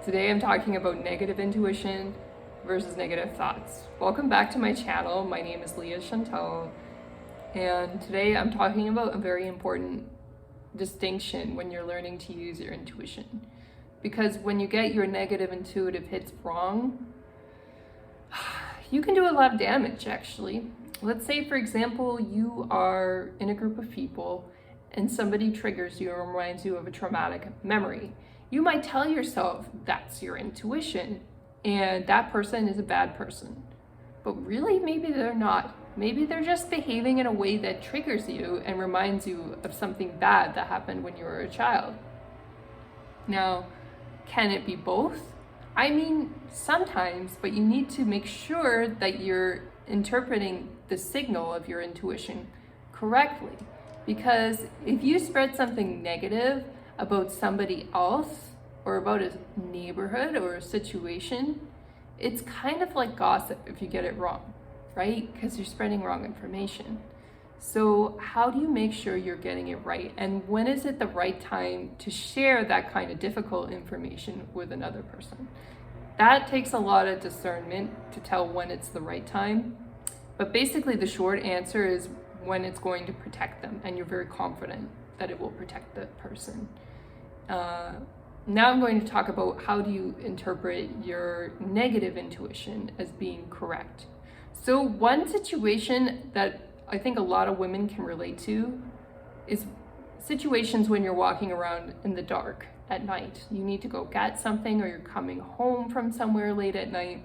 Today I'm talking about negative intuition versus negative thoughts. Welcome back to my channel. My name is Leah Chantal, and today I'm talking about a very important distinction when you're learning to use your intuition. Because when you get your negative intuitive hits wrong, you can do a lot of damage actually. Let's say, for example, you are in a group of people and somebody triggers you or reminds you of a traumatic memory. You might tell yourself that's your intuition and that person is a bad person. But really, maybe they're not. Maybe they're just behaving in a way that triggers you and reminds you of something bad that happened when you were a child. Now, can it be both? I mean, sometimes, but you need to make sure that you're interpreting the signal of your intuition correctly. Because if you spread something negative about somebody else or about a neighborhood or a situation, it's kind of like gossip if you get it wrong, right? Because you're spreading wrong information. So how do you make sure you're getting it right? And when is it the right time to share that kind of difficult information with another person? That takes a lot of discernment to tell when it's the right time. But basically the short answer is when it's going to protect them and you're very confident that it will protect the person. Now I'm going to talk about how do you interpret your negative intuition as being correct. So one situation that I think a lot of women can relate to is situations when you're walking around in the dark at night. You need to go get something or you're coming home from somewhere late at night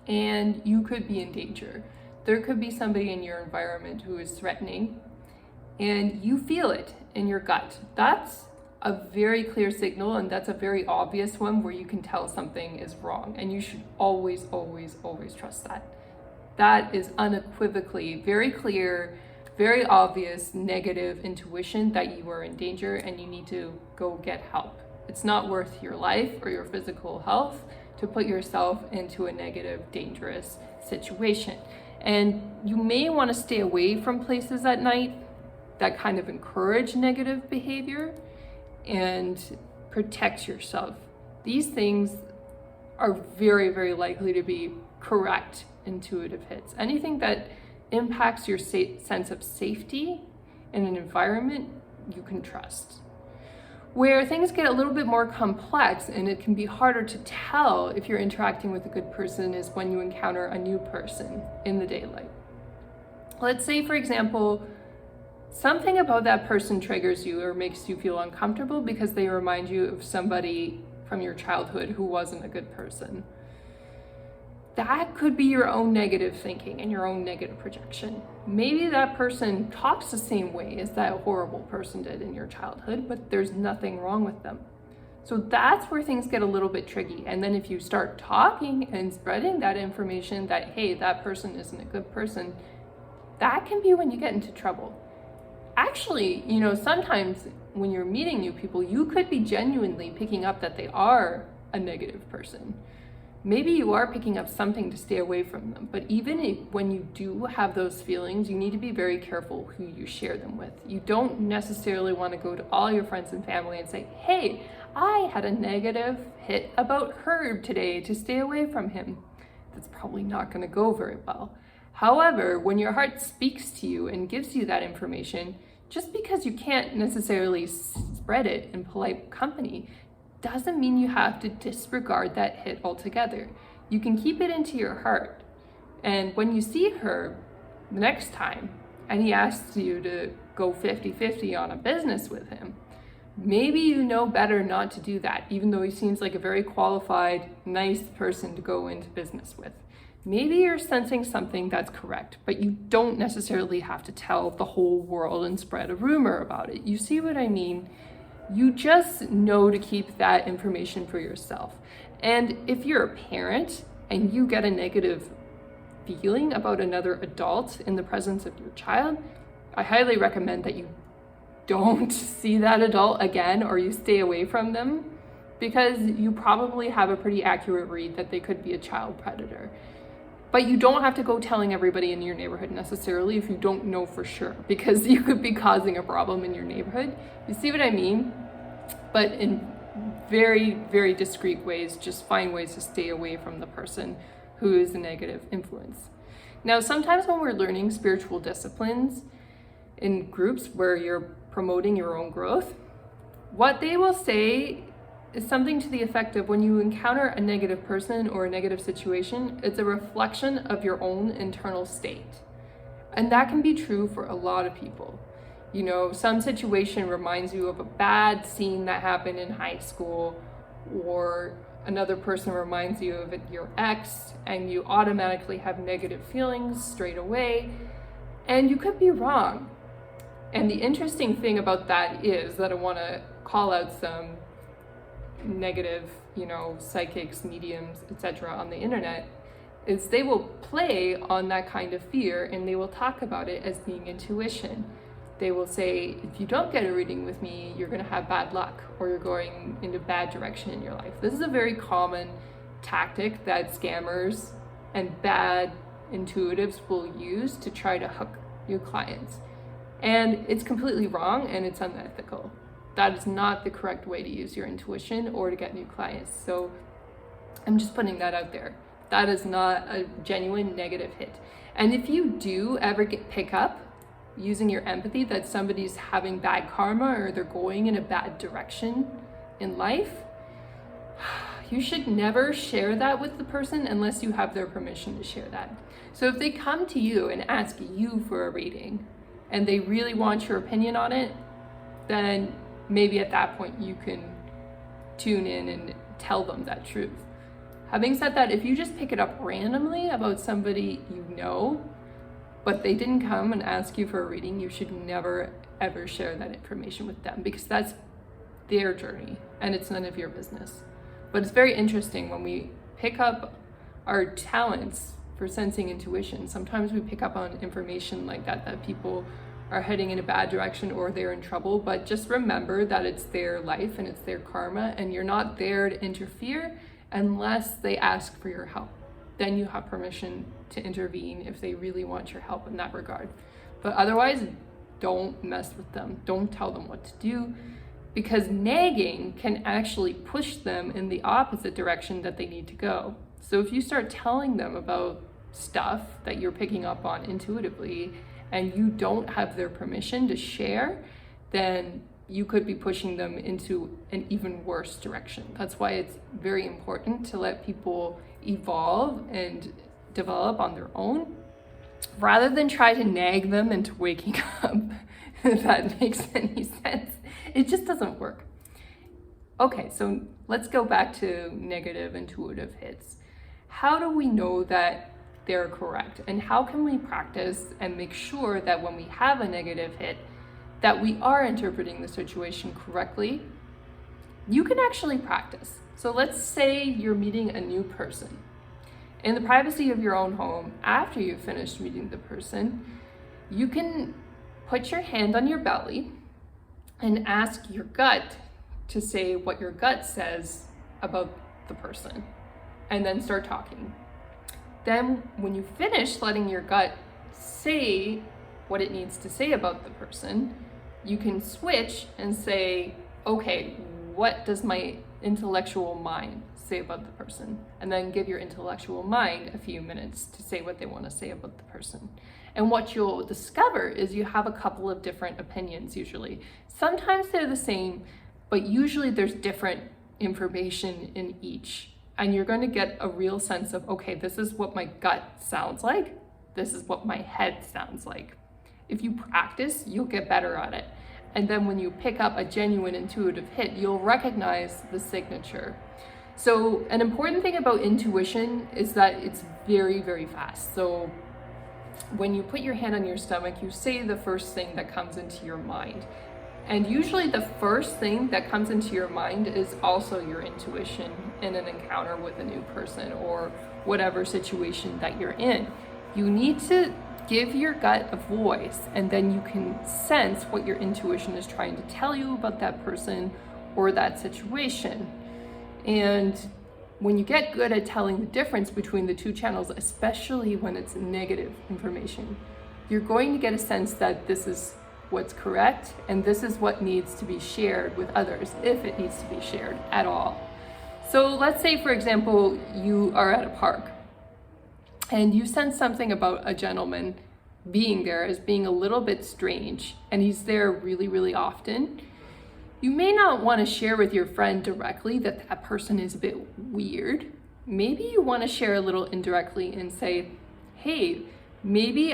and you could be in danger. There could be somebody in your environment who is threatening and you feel it in your gut. That's a very clear signal, and that's a very obvious one where you can tell something is wrong, and you should always, always, always trust that. That is unequivocally very clear, very obvious negative intuition that you are in danger and you need to go get help. It's not worth your life or your physical health to put yourself into a negative, dangerous situation. And you may want to stay away from places at night that kind of encourage negative behavior and protect yourself. These things are very, very likely to be correct intuitive hits. Anything that impacts your sense of safety in an environment you can trust. Where things get a little bit more complex and it can be harder to tell if you're interacting with a good person is when you encounter a new person in the daylight. Let's say, for example, something about that person triggers you or makes you feel uncomfortable because they remind you of somebody from your childhood who wasn't a good person. That could be your own negative thinking and your own negative projection. Maybe that person talks the same way as that horrible person did in your childhood, but there's nothing wrong with them. So that's where things get a little bit tricky. And then if you start talking and spreading that information that, hey, that person isn't a good person, that can be when you get into trouble. Actually, sometimes when you're meeting new people, you could be genuinely picking up that they are a negative person. Maybe you are picking up something to stay away from them, but even when you do have those feelings, you need to be very careful who you share them with. You don't necessarily want to go to all your friends and family and say, hey, I had a negative hit about Herb today, to stay away from him. That's probably not going to go very well. However, when your heart speaks to you and gives you that information, just because you can't necessarily spread it in polite company, doesn't mean you have to disregard that hit altogether. You can keep it into your heart. And when you see her the next time and he asks you to go 50-50 on a business with him, maybe you know better not to do that, even though he seems like a very qualified, nice person to go into business with. Maybe you're sensing something that's correct, but you don't necessarily have to tell the whole world and spread a rumor about it. You see what I mean? You just know to keep that information for yourself. And if you're a parent and you get a negative feeling about another adult in the presence of your child, I highly recommend that you don't see that adult again or you stay away from them, because you probably have a pretty accurate read that they could be a child predator. But you don't have to go telling everybody in your neighborhood necessarily if you don't know for sure, because you could be causing a problem in your neighborhood. You see what I mean? But in very, very discreet ways, just find ways to stay away from the person who is a negative influence. Now, sometimes when we're learning spiritual disciplines in groups where you're promoting your own growth, what they will say is something to the effect of, when you encounter a negative person or a negative situation, it's a reflection of your own internal state. And that can be true for a lot of people. You know, some situation reminds you of a bad scene that happened in high school, or another person reminds you of your ex, and you automatically have negative feelings straight away. And you could be wrong. And the interesting thing about that is that I want to call out some negative, psychics, mediums, etc. on the internet, is they will play on that kind of fear, and they will talk about it as being intuition. They will say, if you don't get a reading with me, you're going to have bad luck, or you're going in a bad direction in your life. This is a very common tactic that scammers and bad intuitives will use to try to hook your clients. And it's completely wrong, and it's unethical. That is not the correct way to use your intuition or to get new clients. So I'm just putting that out there. That is not a genuine negative hit. And if you do ever pick up using your empathy that somebody's having bad karma or they're going in a bad direction in life, you should never share that with the person unless you have their permission to share that. So if they come to you and ask you for a reading and they really want your opinion on it, then maybe at that point you can tune in and tell them that truth. Having said that, if you just pick it up randomly about somebody you know, but they didn't come and ask you for a reading, you should never ever share that information with them, because that's their journey and it's none of your business. But it's very interesting when we pick up our talents for sensing intuition. Sometimes we pick up on information like that people are heading in a bad direction or they're in trouble, but just remember that it's their life and it's their karma, and you're not there to interfere unless they ask for your help. Then you have permission to intervene if they really want your help in that regard. But otherwise, don't mess with them. Don't tell them what to do, because nagging can actually push them in the opposite direction that they need to go. So if you start telling them about stuff that you're picking up on intuitively and you don't have their permission to share, then you could be pushing them into an even worse direction. That's why it's very important to let people evolve and develop on their own, rather than try to nag them into waking up, if that makes any sense. It just doesn't work. Okay, so let's go back to negative intuitive hits. How do we know that they're correct? And how can we practice and make sure that when we have a negative hit, that we are interpreting the situation correctly? You can actually practice. So let's say you're meeting a new person. In the privacy of your own home, after you've finished meeting the person, you can put your hand on your belly and ask your gut to say what your gut says about the person, and then start talking. Then when you finish letting your gut say what it needs to say about the person, you can switch and say, okay, what does my intellectual mind say about the person? And then give your intellectual mind a few minutes to say what they want to say about the person. And what you'll discover is you have a couple of different opinions usually. Sometimes they're the same, but usually there's different information in each. And you're going to get a real sense of, okay, this is what my gut sounds like. This is what my head sounds like. If you practice, you'll get better at it. And then when you pick up a genuine intuitive hit, you'll recognize the signature. So an important thing about intuition is that it's very, very fast. So when you put your hand on your stomach, you say the first thing that comes into your mind. And usually the first thing that comes into your mind is also your intuition in an encounter with a new person or whatever situation that you're in. You need to give your gut a voice, and then you can sense what your intuition is trying to tell you about that person or that situation. And when you get good at telling the difference between the two channels, especially when it's negative information, you're going to get a sense that this is what's correct, and this is what needs to be shared with others, if it needs to be shared at all. So let's say, for example, you are at a park and you sense something about a gentleman being there as being a little bit strange, and he's there really, really often. You may not want to share with your friend directly that that person is a bit weird. Maybe you want to share a little indirectly and say, hey, maybe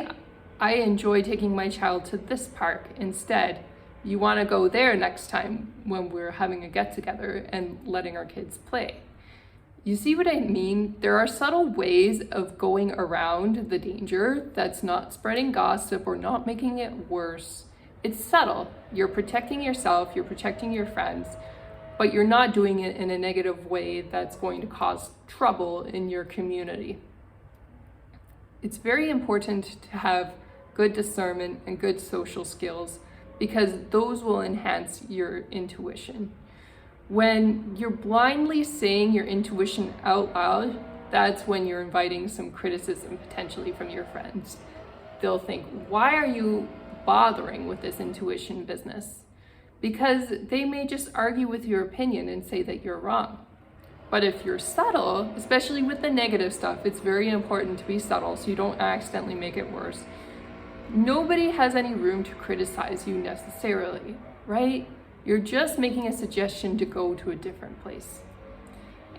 I enjoy taking my child to this park instead. You want to go there next time when we're having a get together and letting our kids play. You see what I mean? There are subtle ways of going around the danger that's not spreading gossip or not making it worse. It's subtle. You're protecting yourself, you're protecting your friends, but you're not doing it in a negative way that's going to cause trouble in your community. It's very important to have good discernment and good social skills because those will enhance your intuition. When you're blindly saying your intuition out loud, that's when you're inviting some criticism potentially from your friends. They'll think, why are you bothering with this intuition business? Because they may just argue with your opinion and say that you're wrong. But if you're subtle, especially with the negative stuff, it's very important to be subtle so you don't accidentally make it worse. Nobody has any room to criticize you necessarily, right? You're just making a suggestion to go to a different place.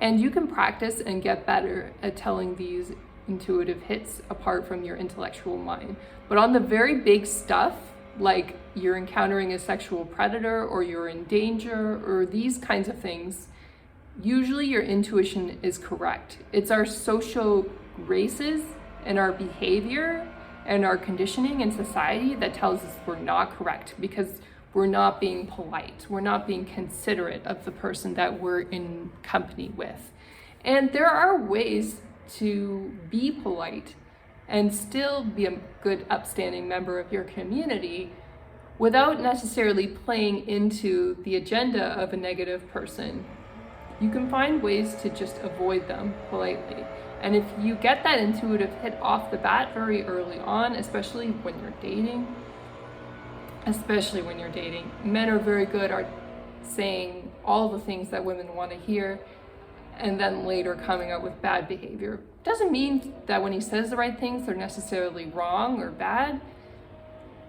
And you can practice and get better at telling these intuitive hits apart from your intellectual mind. But on the very big stuff, like you're encountering a sexual predator or you're in danger or these kinds of things, usually your intuition is correct. It's our social graces and our behavior and our conditioning in society that tells us we're not correct because we're not being polite. We're not being considerate of the person that we're in company with. And there are ways to be polite and still be a good, upstanding member of your community without necessarily playing into the agenda of a negative person. You can find ways to just avoid them politely. And if you get that intuitive hit off the bat very early on, especially when you're dating, men are very good at saying all the things that women want to hear and then later coming out with bad behavior. Doesn't mean that when he says the right things, they're necessarily wrong or bad.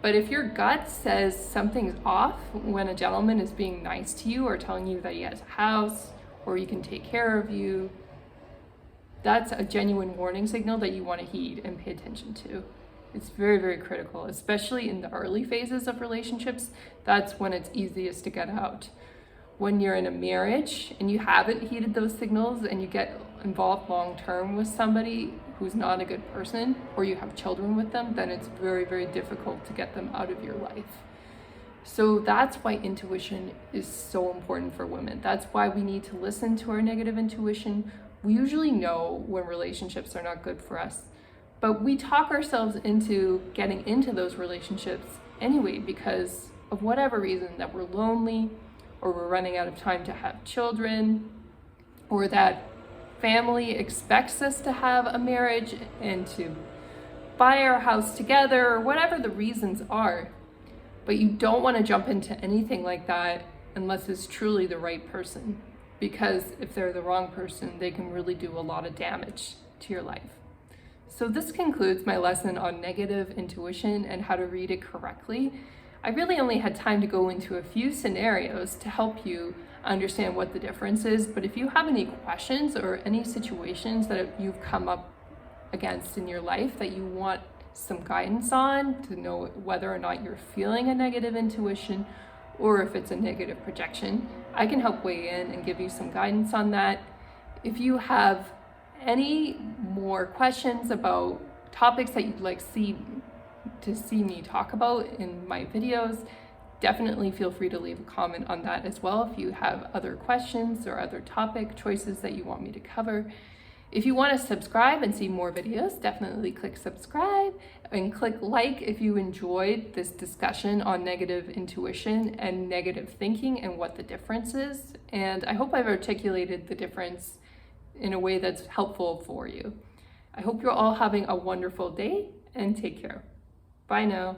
But if your gut says something's off when a gentleman is being nice to you or telling you that he has a house or he can take care of you, that's a genuine warning signal that you want to heed and pay attention to. It's very, very critical, especially in the early phases of relationships. That's when it's easiest to get out. When you're in a marriage and you haven't heeded those signals and you get involved long-term with somebody who's not a good person, or you have children with them, then it's very, very difficult to get them out of your life. So that's why intuition is so important for women. That's why we need to listen to our negative intuition. We usually know when relationships are not good for us, but we talk ourselves into getting into those relationships anyway because of whatever reason, that we're lonely or we're running out of time to have children, or that family expects us to have a marriage and to buy our house together, or whatever the reasons are. But you don't want to jump into anything like that unless it's truly the right person. Because if they're the wrong person, they can really do a lot of damage to your life. So this concludes my lesson on negative intuition and how to read it correctly. I really only had time to go into a few scenarios to help you understand what the difference is, but if you have any questions or any situations that you've come up against in your life that you want some guidance on to know whether or not you're feeling a negative intuition or if it's a negative projection, I can help weigh in and give you some guidance on that. If you have any more questions about topics that you'd like to see me talk about in my videos, definitely feel free to leave a comment on that as well if you have other questions or other topic choices that you want me to cover. If you want to subscribe and see more videos, definitely click subscribe and click like if you enjoyed this discussion on negative intuition and negative thinking and what the difference is. And I hope I've articulated the difference in a way that's helpful for you. I hope you're all having a wonderful day and take care. Bye now.